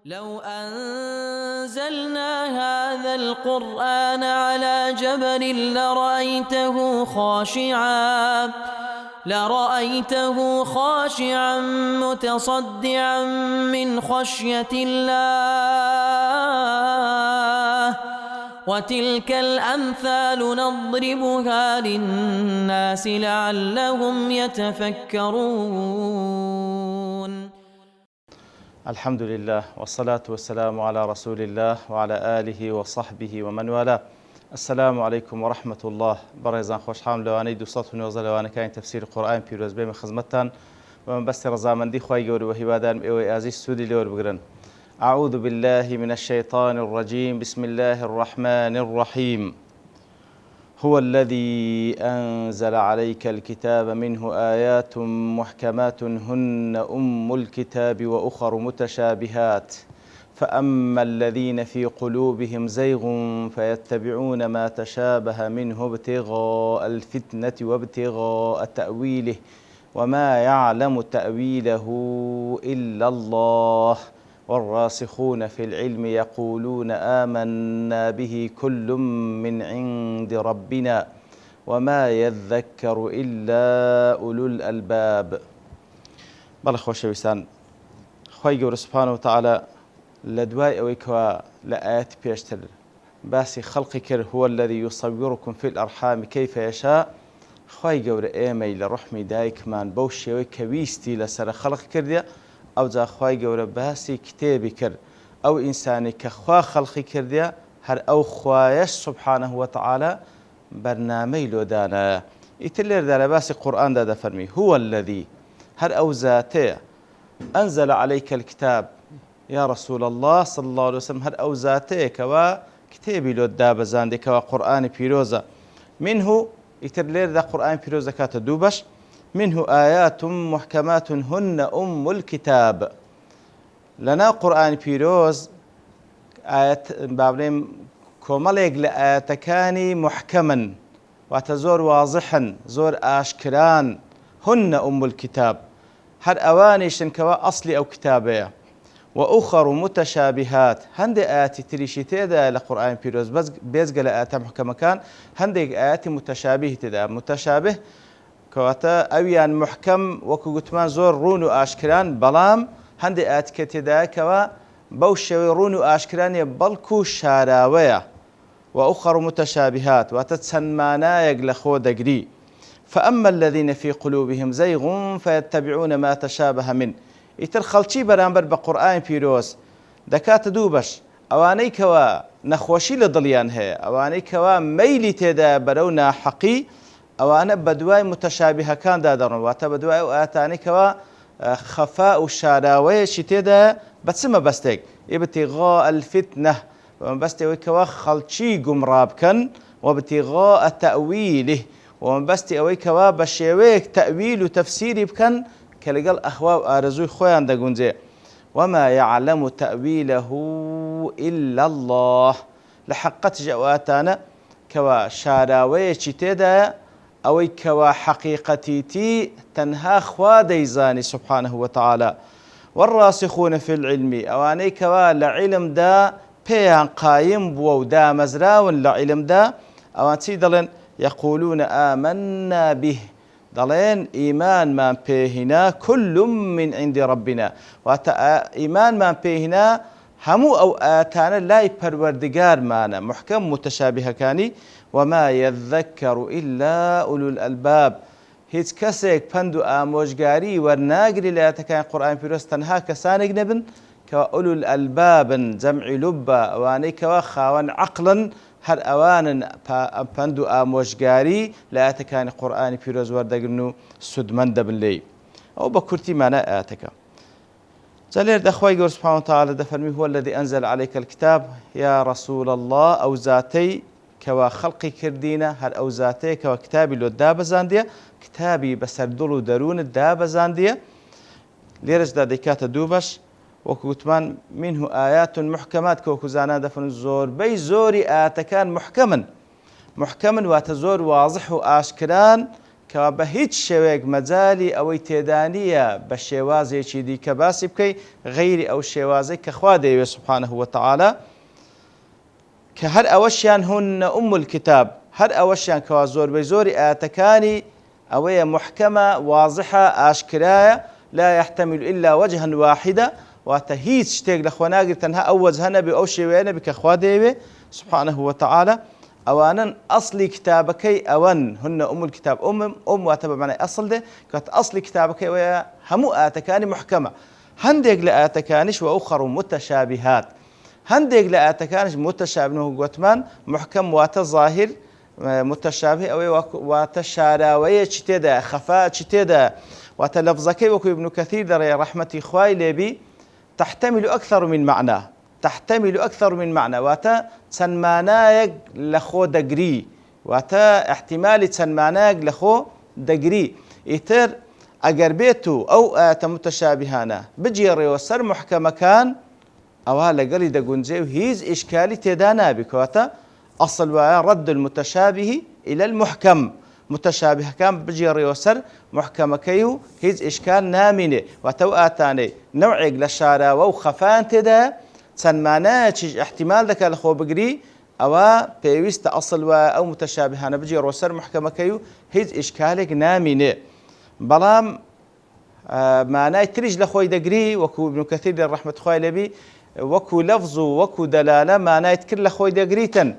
لو أنزلنا هذا القرآن على جبل لرأيته خاشعا متصدعا من خشية الله وتلك الأمثال نضربها للناس لعلهم يتفكرون. الحمد لله والصلاة والسلام على رسول الله وعلى آله وصحبه ومن والاه. السلام عليكم ورحمة الله. بريزان خوش حام لواني 290 لواني كاين تفسير القرآن بيروز بين خدمتان ومن بس رزامندي خوي جوري وهبادان ايوي ازي سودي لور بقرن. أعوذ بالله من الشيطان الرجيم. بسم الله الرحمن الرحيم. هو الذي أنزل عليك الكتاب منه آيات محكمات هن أم الكتاب وأخر متشابهات فأما الذين في قلوبهم زيغ فيتبعون ما تشابه منه ابتغاء الفتنة وابتغاء تأويله وما يعلم تأويله إلا الله والراسخون في العلم يقولون آمنا به كل من عند ربنا وما يذكر إلا أولو الألباب. بەڵێ خۆشەویستان، خی گەورە سوبحانەهو وتەعالە لە دوای ئەوەی کەوا لە ئاەتی پێشتر باسی خەڵقی کرد هو الذي يصوركم في الأرحام كيف يشاء، خی گەورە ئێمەی لە ڕحمی دایکمان بەو شێوەی کە ویستی لەسەر خەڵق کردیە ئەو جا خی گەورە باسی کتێبی کرد ئەو ئینسانی کە خوا خەڵقی کردیە هەر ئەو خوایەش سوبحانەهو وتەعالە بەرنامەی لۆدانایە. ئیتر لێردا لە باسی قورئاندا دەفەرمی هو الذي، هەر ئەو زاتەیە ئەنزەل عەلەیکە الکتاب یا رسول الله صلی الله عليه وسلم، هەر ئەو زاتەیە کەوا کتێبی لۆت دابەزاندێ کەوا قورئانی پیرۆزە. منه، ئیتر لێردا قورئانی پیرۆز دەکاتە دوو بەش. منه آيات محكمات هن أم الكتاب. لنا قرآن بيروز آيات بابليم كوماليق لآياتكاني محكما وتزور واضحا زور آشكران هن أم الكتاب، هر أواني شنكوا أصلي أو كتابية. وأخر متشابهات، هندي آيات تريشي تيدا لقرآن بيروز بس بيزقل آيات محكمة كان هندي آيات متشابه تيدا. متشابه کەواتە ئەویان محکەم وەکو گوتمان زۆر ڕوون و ئاشکران، بەڵام هەندێک ئاەتکە تێدایەکەوە بەو شێوەی ڕوون و ئاشکرانیە بەڵکو شاراوەیە. وأخر متشابهات، واتە چەند مانایەک لە خۆ دەگری. فأما الذين في قلوبهم زيغ فيتبعون ما تشابه منه. ئیتر خەڵکی بەرامبەر بە قورئانی پیرۆز دەکاتە دوو بەش. ئەوانەی کەوا نەخۆشی لە دڵیان هەیە، ئەوانەی کەوا مەیلی تێدایە بەرەو ناحەقی، ئەوانە بەدوای متەشابیهەکاندا دەڕۆن، واتە بەدوای ئەو ئاەتانەی کەوا خەفا و شاراوەیەکی تێدایە بە چ مەبەستێک؟ ابتغاء الفتنة، بەمەبەستەوەی کەوا خەڵکی گومڕا بکەن، وابتغاء تأویله، ومەبەستی ئەوەی کەوا بە شێوەیەک تەویل و تەفسیری بکەن کە لەگەڵ ئەهوا و ئارەزووی خۆیان دەگونجێ. وما يعلم تأويله إلا الله. لە حەقەتیش ئەو ئاەتانە کەوا شاراوەیەکی تێدایە ئەوەی کەوا حەقیقەتیتی تەنها خوا دەیزانی سوبحانەهو وتەعالە. والراسخون في العلم، ئەوانەی کەوا لە عیلمدا پێیان قایم بووە و دامەزراون لە عیلمدا، ئەوان چی دەڵێن؟ يقولون آمنا به، دەڵێن ئیمانمان پێهینا كل من عند ربنا، واتە ئیمانمان پێهینا هەموو ئەو ئاەتانە لای پەروەردگارمانە محکەم متەشابیهەکانی. وما يذكر إلا أولو الألباب، هیچ کەسێک پند و ئامۆژگاری وەرناگری لە ئاەتەکانی قورئانی پیرۆز تەنها کەسانێک نەبن کەوا ئولو الألبابن، جەمعی لوبە، ئەوانەی کەوا خاوەن عەقڵن، هەر ئەوانن پند و ئامۆژگاری لە ئاەتەکانی قورئانی پیرۆز وەردەگرن و سودمەند دەبن لێی. ئەو بە کورتی مانای ئاەتەکە. جا لێردا خی گەورە سوبحانەهو وتەعالە دەفەرمی هو الذي أنزل عليك الكتاب يا رسول الله، ئەو زاتەی کەوا خەڵقی کردینە، هەر ئەو زاتەیە کەوا کتابی لۆ دابەزاندیە، کتابی بەسەر دڵ و دەروونت دابەزاندیە. لێرەشدا دەیکاتە دوو بەش، وەکو گوتمان منه آيات محكمات، کە وەکو زانان دەفەرمون زۆربەی زۆری ئاەتەکان محکەمن. محکەمن واتە زۆر واضح و ئاشکران کەوا بە هیچ شێوەیەک مەجالی ئەوەی تێدانیە بە شێوازێکی دیکە باسی بکەی غەیری ئەو شێوازەی کە خوا دەیەوێت سبحانه وتعالى کە هەر ئەوەشیان هونە ئوم الکتاب هەر ئەوەشیان کەوا زۆربەی زۆری ئاەتەکانی ئەوەیە محکەمە واضحە ئاشکرایە لا يحتمل إلا وجها واحدة واتە هیچ شتێک لە خۆ ناگرێت تەنها ئەو وەجهە نەبێ ئەو شێوەیە نەبێ کە خوا دەیەوێ سبحانه وتعالى ئەوانن ئەسڵی کتابەکەی ئەوەن هونە ئوم الکتاب ئوم واتە بەمانای ئەسڵ دێ کەواتە ئەسڵی کتابەکەی ئەوەیە هەموو ئاەتەکانی محکەمە هەندێک لە ئاەتەکانیش وەئوخەڕ متەشابهات هەندێک لە ئاەتەکانیش متەشابهن گوتمان محکەم واتە ظاهر متشابه ئەوەی واتە شاراوەیەکی تێدایە خەفاچی تێدایە واتە لەفزەکەی وەکو ابن كثير دەڕێ ڕەحمەتی خوای لێبی تحتمل أكثر من معنى تحتمل أكثر من معنى واتە چەند مانایەک لە خۆ دەگری واتە احتیمالی چەند مانایەک لە خۆ دەگری ئیتر ئەگەر بێت و ئەو ئاەتە متەشابهانە بجێڕێەوە سەر محکەمەکان ئەوە لەگەڵی دەگونجێ و هیچ ئیشکالی تێدا نابی کەواتە أصل ويا رد المتشابه إلى المحكم متشابه كان بجي ريوسر محكمة كيو هيز إشكال نامينه وتوآتاني نوعي لشارة وخفان تدا سنمانا تشيج احتمال ذاك الخو بقري أو بيويست أصل أو متشابه أنا بجي روسر محكمة كيو هيز إشكالك نامينه بلام معناه تريج لخوي دقري وكو ابن كثير الرحمة خوي لبي وكو لفظ وكو دلالة معناه كل لخوي دقريتن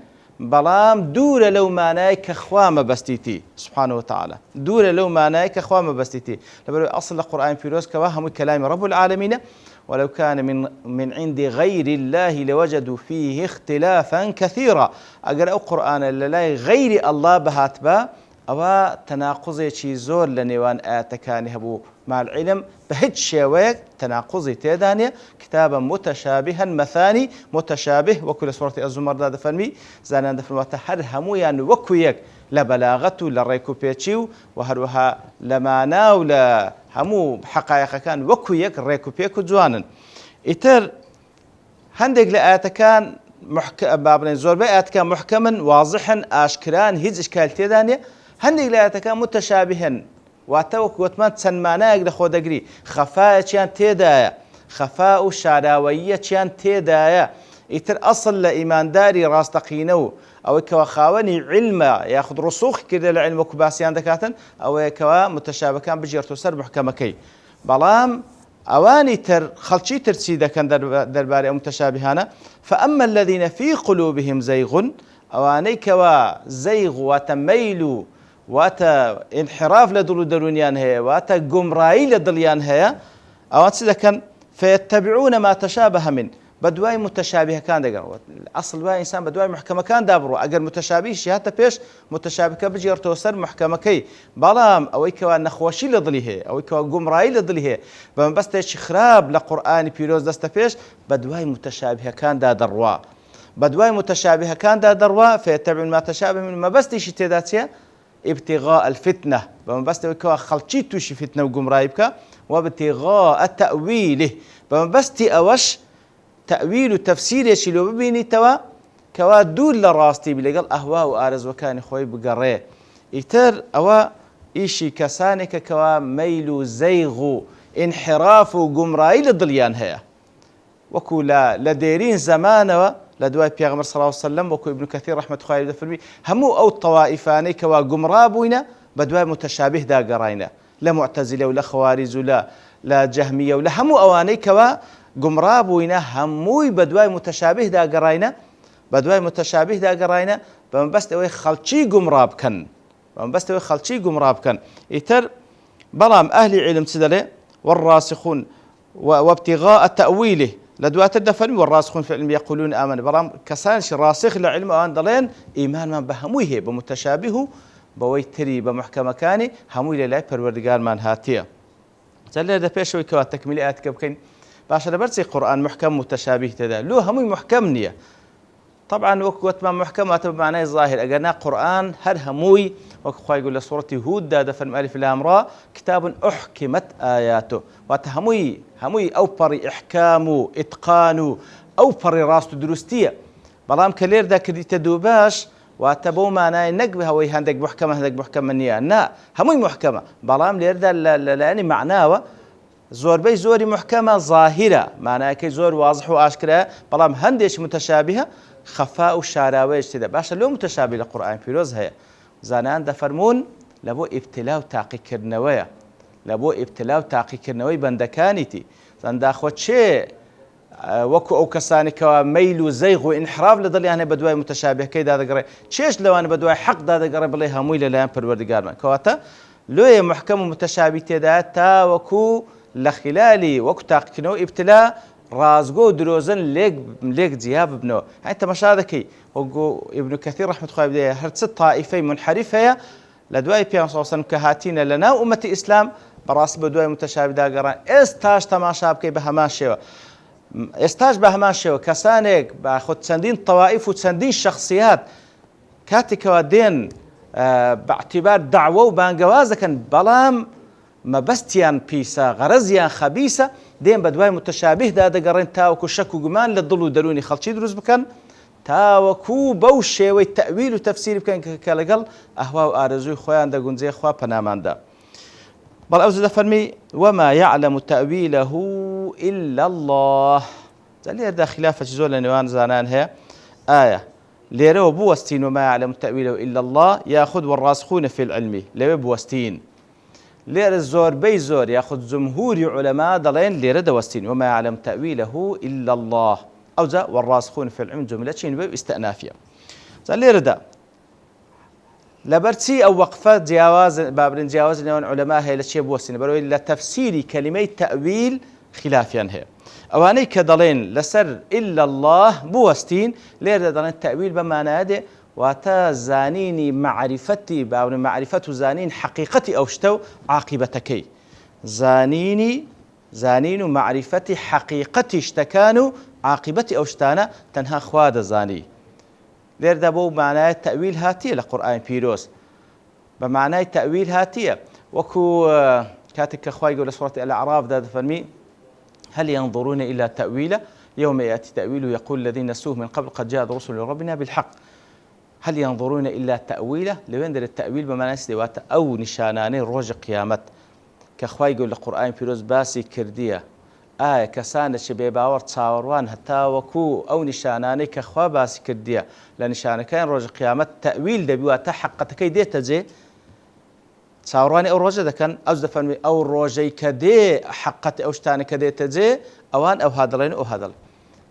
بەڵام دوورە لەو مانای کە خوا مەبەستیتی سبحانه وتعالى دوورە لەو مانای کە خوا مەبەستیتی لەبەرەوەی ئەسڵ لە قورئانی پیرۆزکەوە هەمووی کەلامی رب العالمین ولو كان من عند غير الله لوجدوا فيه اختلافا كثيرا ئەگەر ئەو قورئانە لە لای غەیری الله بەهات بە ئەوە تەناقوزێکی زۆر لە نێوان ئاەتەکانی هەبوو مع العلم بهج شێوەیەک تەناقوزی تێدانێ كتابا متشابها مثاني متشابه وكل سورة الزمر دا دفرمي زانان دفرمات هر همويان وكويك لبلاغته لريكو بيتشيو وهروها لمانا ولا همو حقائق كان وكويك ريكو بيكو جوانا إتر هندق لآيات كان بابن زور بآيات كان محكما واضحا آشكران هيز إشكال تيدانية هندق لآيات كان متشابها واتەوەک وتمان چەند مانایەک لە خۆ دەگری خەفایەکیان تێدایە خەفا و شاراوەییەکیان تێدایە ئیتر ئەسڵ لە ئیمانداری ڕاستەقینە و ئەوەی کەوە خاوەنی علمە یاخود ڕسوخ کردە لە علم وەکو باسییان دەکاتن ئەوەیە کەوە متەشابهەکان بژێرتۆ سەر محکەمەکەی بەڵام ئەوانی تر خەڵکی تر چی دەکەن دەربارەی ئەو متەشابهانە فأما الذين في قلوبهم زيغ ئەوانەی کەوە زەیغ واتە مەیل و واتە انحراف لە دڵ و دەرونیان هەیە واتە گومڕایی لە دڵیان هەیە ئەوان چ دەکەن فيتبعون ما تشابه من بدواي متشابهەکان دەگەن ئەسڵ وای ئینسان بەدوای محکەمەکان دابڕۆ ئەگەر متەشابهیشی هاتە پێش متەشابهەکە بجێڕتەوە سەر محکەمەکەی بەڵام ئەوەی کەوا نەخۆشی لە دڵی هەیە ئەوەی کەوا گومڕایی لە دڵی هەیە بەمەبەستێکی خراپ لە قورئانی پیرۆز دەستە پێش بەدوای متەشابهەکاندا دەڕوا بەدوای متەشابهەکاندا دەڕوا فيتبعون ما تشابه من مەبەستیشی تێدا چییە ابتغاء الفتنة بمبسته كوا خلشي توشي فتنة وقمرايبك وابتغاء تأويله بمبستي أوش تأويل وتفسير يشيلو ببيني توا كوا دول لراستي بلقال أهواء وآرز وكان خوي بقريه إتر أوا إيشي كسانك كوا ميل زيغ انحراف وقمراي للضليان هيا وكولا لديرين زمانه لدواي بيغمر صلى الله عليه وسلم وكو ابن كثير رحمة الله دفرمي همو أو الطوائفاني كوا قمرابوينا بدواي متشابه دا قراينا لا معتزلة ولا خوارز لا جهمية ولا همو أواني كوا قمرابوينا هموي بدواي متشابه دا قراينا بدواي متشابه دا قراينا بمبست اوي خلشي قمراب كان بمبست اوي خلشي قمراب كان يتر بلام أهل علم سدله والراسخون وابتغاء تأويله لدوات الدفن والراسخون في العلم يقولون آمن برام كسانش راسخ لعلم أن دلين إيمان من بهمويه بمتشابه بويتري بمحكمة كاني هموي لا پروردگار من هاتيه زل ده بيشوي كوا تكميلات كبكين باش لبرسي قرآن محكم متشابه تدا لو هموي محكم نية طبعا وقت ما محكمات بمعنى ظاهر أجنا قرآن هر هموي وخوا يقول سورة هود دفن ألف لام را كتاب أحكمت آياته هموي أو بري إحكامه إتقانه أو بري راس درستية بلام كلير ذاك دي تدوباش واتە بۆ مانای نەک هەوەی هەندێک محکەمە هەندێک محکەمە نییە نا هەمووی محکەمە بەڵام لێرەدا لەلایەنی معناوە زۆربەی زۆری محکەمە ظاهرە مانایەکەی زۆر واضح و ئاشکرایە بەڵام هەندێکی متەشابهە خەفا و شاراوەیەش تێدا باشە لەو متەشابه لە قورئان پیرۆز هەیە زانایان دەفەرمون لە بۆ ئیبتلا و تاقیکردنەوەیە لە بۆ ئیبتلا و تاقیکردنەوەی بەندەکانیتی زەنداخۆ چێ وەکو ئەو کەسانی کەوا مەیل و زەیغ و ئینحراف لە دڵیان هەیە بە دوای متەشابهەکەی دادەگەڕێ چێش لەوانە بە دوای حەق دادەگەڕێ بڵێ هەمووی لەلایەن پەروەردگارمان کەواتە لۆیە محکەم و متەشابه تێدایە تاوەکو لە خلالی وەکو تاقیکردنەوە ئیبتلا ڕازگۆ و درۆزن لێک جیا ببنەوە هەی تەماشا دەکەی وەکو ئیبن کەثیر ڕەحمەتوخی بدەیە هەرچ تائیفەی منحەریف هەیە لە دوای پێغەمبەر صلی الله علیه و سلم کە هاتینە لەناو ئومەتی ئیسلام بەڕاستی بە دوای متەشابه داگەڕان ئێستاش تەماشا بکەی بە هەمان شێوە ئێستاش بە هەمان شێوە کەسانێک بە خۆ چەندین تەوائیف و چەندین شەخصیات کاتێکەوە دێن باعتیبار دعوە و بانگەواز دەکەن بەڵام مەبەستیان پیسە غەرەزیان خەبیسە دێن بە دوای متەشابهدا دەگەڕێن تاوەکو شەک و گومان لە دڵ و دەرونی خەڵکی دروست بکەن تاوەکو بەو شێوەی تەویل و تەفسیر بکەن کە لەگەڵ ئەهوا و ئارەزووی خۆیان دەگونجێ خوا پەناماندا بەڵام ئەو دەفەرمی وما يعلم تأويله إلا الله لێرەدا خلافەتی زۆر لە نێوان زانان هەیە ئایا لێرەوە بوەستین وما يعلم تأويله إلا الله ياخذ والراسخون في العلم لەوێ بوەستین لێرە زۆربەی زۆر یاخود جمهوری عولەما دەڵێن لێرە دەوەستین وما يعلم تأويله إلا الله ئەوجا والراسخون في العلم جملە چین بێ ئیستئنافیە لێرەدا لەبەرچی ئەو وەقفە جیاواز بابرین جیاواز نێوان عولەما هەیە لە چێ بوەستین بەرەوەی لە تەفسیری کەلیمەی تەویل خلافیان هەیە ئەوانەی کە دەڵێن لەسەر إلا الله بوەستین لێرە دەڵێن تەویل بە مانایە دێ واتە زانینی معریفەتی باوری معریفەت و زانین حەقیقەتی ئەو شتە و عاقبەتەکەی زانین و معریفەتی حەقیقەتی شتەکان و عاقبەتی ئەو شتانە تەنها خوا دەزانی لێرەدا بۆ مانایە تەویل هاتیە لە قورئانی پیرۆز بە مانای تەویل هاتیە وەکو کاتێک کە خوای گەورە لە سوورەتی الأعرافدا دەفەرمی هل ينظرون إلى تأويله يوم يأتي تأويله يقول الذين نسوه من قبل قد جاءت رسل ربنا بالحق هل ينظرون إلا تأويله لوين در التأويل بمعنى سدوات أو نشاناني روج قيامت كخواي يقول القرآن في روز باسي كردية كسانة شبه باور تصاوروان حتى وكو أو نشاناني كخوا باسي كردية لنشانة كان روج قيامت تأويل دبيواتا حقتكي دي تجي تصاورواني أو روجة دكان أزدفن أو روجي كدي حقت أو شتاني كدي تجي أوان أو هادلين أو هادل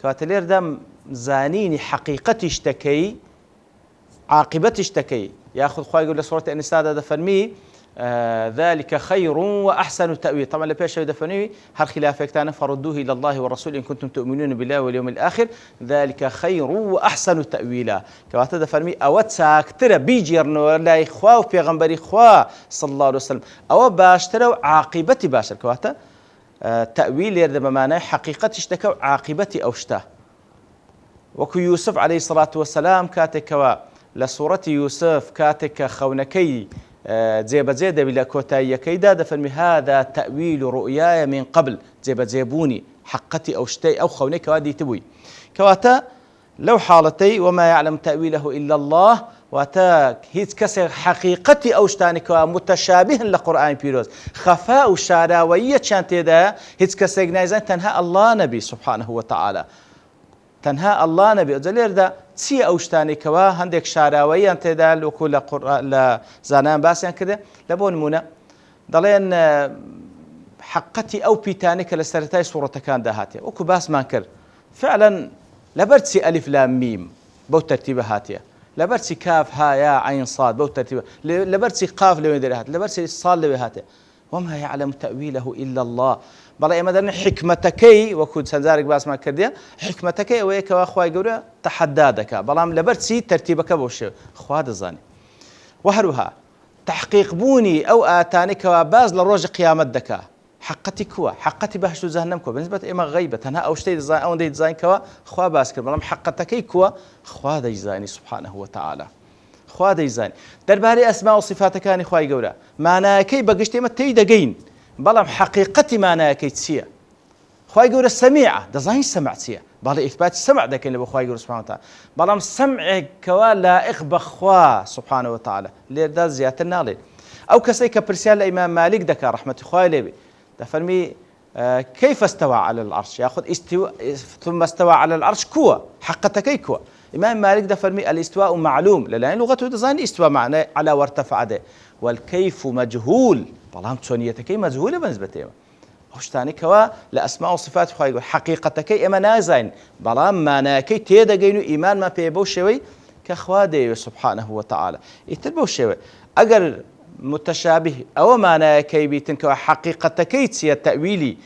كواتلير دم زانيني حقيقتي اشتكي عاقبتي اشتكي ياخذ خواي يقول لسورة النساء دفرمي ذلك خير وأحسن تأويل طبعا لبيش دفرمي هل خلافك تانا فردوه إلى الله والرسول إن كنتم تؤمنون بالله واليوم الآخر ذلك خير وأحسن تأويلا كواتا دفرمي أو تساكتر بيجيرنو لا إخوة في غنبري إخوة صلى الله عليه وسلم أو باشتروا عاقبتي باشر كواتا تأويل يرد بمعنى حقيقة اشتكوا عاقبتي أو شتا وكو يوسف عليه الصلاة والسلام كاتكوا لسورة يوسف كاتك خونكي جێبەجێ دەبی لە کۆتاییەکەیدا دەفەرمی هذا تأويل رؤياي من قبل جێبەجێبوونی حقەتی ئەو شتەی ئەو خەونەی کەوا دیتبووی کەواتە لەو حاڵەتەی وما يعلم تأويله إلا الله واتە هیچ کەسێک حەقیقەتی ئەو شتانی کەوا متەشابهن لە قورئانی پیرۆز خەفا و شاراوەییەکیان تێدایە هیچ کەسێک نایزانێت تەنها ئەڵڵا نەبی سبحانه وتعالى تەنها ئەڵڵا نەبی جەلێردا چییە ئەو شتانی کەوا هەندێک شاراوەییان تێدا وەکو لە زانایان باسییان کردێ لە بۆ نمونە دەڵێن حەقەتی ئەو پیتانی کە لە سەرەتای سوورەتەکان داهاتێ وەکو باسمان کرد فعلا لەبەرچی ئەلیف لام میم بەو تەرتیبە هاتیە لەبەرچی کاف ها یا عین صاد بەو تەرتیبە لەبەرچی قاف لەوێ دەرهات لەبەرچی صاد لەوێ هاتێ وما يعلم تأويله إلا الله بەڵێ ئێمە دەڵێن حکمەتەکەی وەکو چەند جارێک باسمان کردێ حکمەتەکەی ئەوەیە کەوا خوای گەورە تەحەدا دەکات بەڵام لەبەرچی تەرتیبەکە بۆ شێوە خوا دەزانێت و هەروها تحقیق بوونی ئەو ئاتانەی کەوا باز لە ڕۆژی قیامەت دەکات حقەتی کووە حقەتی بەهشت و جەهەنەم کووە بەنسبەت ئێمە غەیبە تەنها ئەو شتەی دەزانین ئەوەندەی دەزانین کەوا خوا باس کرد بەڵام حقەتەکەی کووە خوا دەیزانی سبحانه وتعالى خوا دەیزانی دەربارەی ئەسما و صفاتەکانی خوای گەورە مانایەکەی بەگشت ئێمە تێی دەگەین بەڵام حقیقەتی مانایەکەی چییە خواهي قول السميعة دزاين سمع تسيا بالي إثبات السمع ده كان لبخواهي قول سبحانه وتعالى بلام سمع كوا لائق بخوا سبحانه وتعالى لذا زيادة النالين أو كسيك برسال الإمام مالك دكا رحمة خواهي لبي دفرمي كيف استوى على العرش ياخذ ثم استوى على العرش كوا حقتكي كوا إمام مالك دفرمي الاستواء معلوم لأن لغته دزاين استواء معناه على وارتفع ده والكيف مجهول بلام تونيتكي مجهولة بالنسبة له هشتاني كوا لأسماء وصفات خواهي يقول حقيقتكي إما نازين بلام ما ناكي تيدا جينو إيمان ما بيبو شوي كخوادي سبحانه وتعالى يتبو شوي أجر متشابه أو ما ناكي بيتن كوا حقيقتكي تسيا تأويلي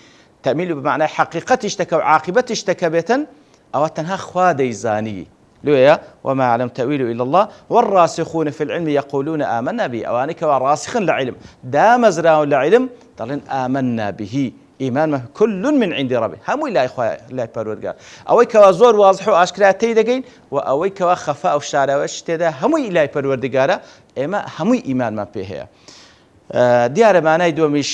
تأويل بمعنى حقيقتش تكو عاقبتش تكبتن أو تنها خوادي زاني لويا وما علم تأويله إلا الله والراسخون في العلم يقولون آمنا به أوانك وراسخ لعلم دام زراء لعلم طالين آمنا به إيمان كل من عند ربه هم لا إخوة لا يبرر أويك وزور واضح وأشكال تيدقين وأويك وخفاء وشارع واشتدا هم لا يبرر دقارة إما هم إيمان ما فيها دیارە مانای دووەمیش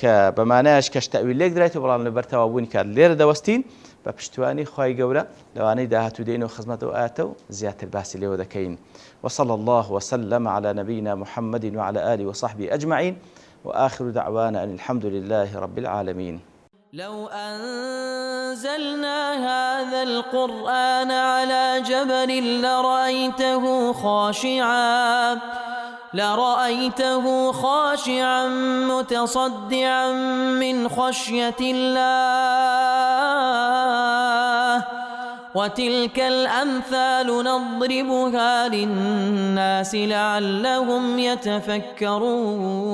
کە بەمانایش کەش تەویل لێک درایێت بەڵام لەبەر تەواوبوونی کات لێرە دەوەستین بە پشتیوانی خوای گەورە لەوانەی داهاتوو دێنەوە خزمەتەوە ئاەتە و زیاتر باسی لێوە دەکەین وصلى الله وسلم على نبينا محمد وعلى آله وصحبه أجمعين وآخر دعوانا أن الحمد لله رب العالمين. لو أنزلنا هذا القرآن على جبل لرأيته خاشعا متصدعا من خشية الله وتلك الأمثال نضربها للناس لعلهم يتفكرون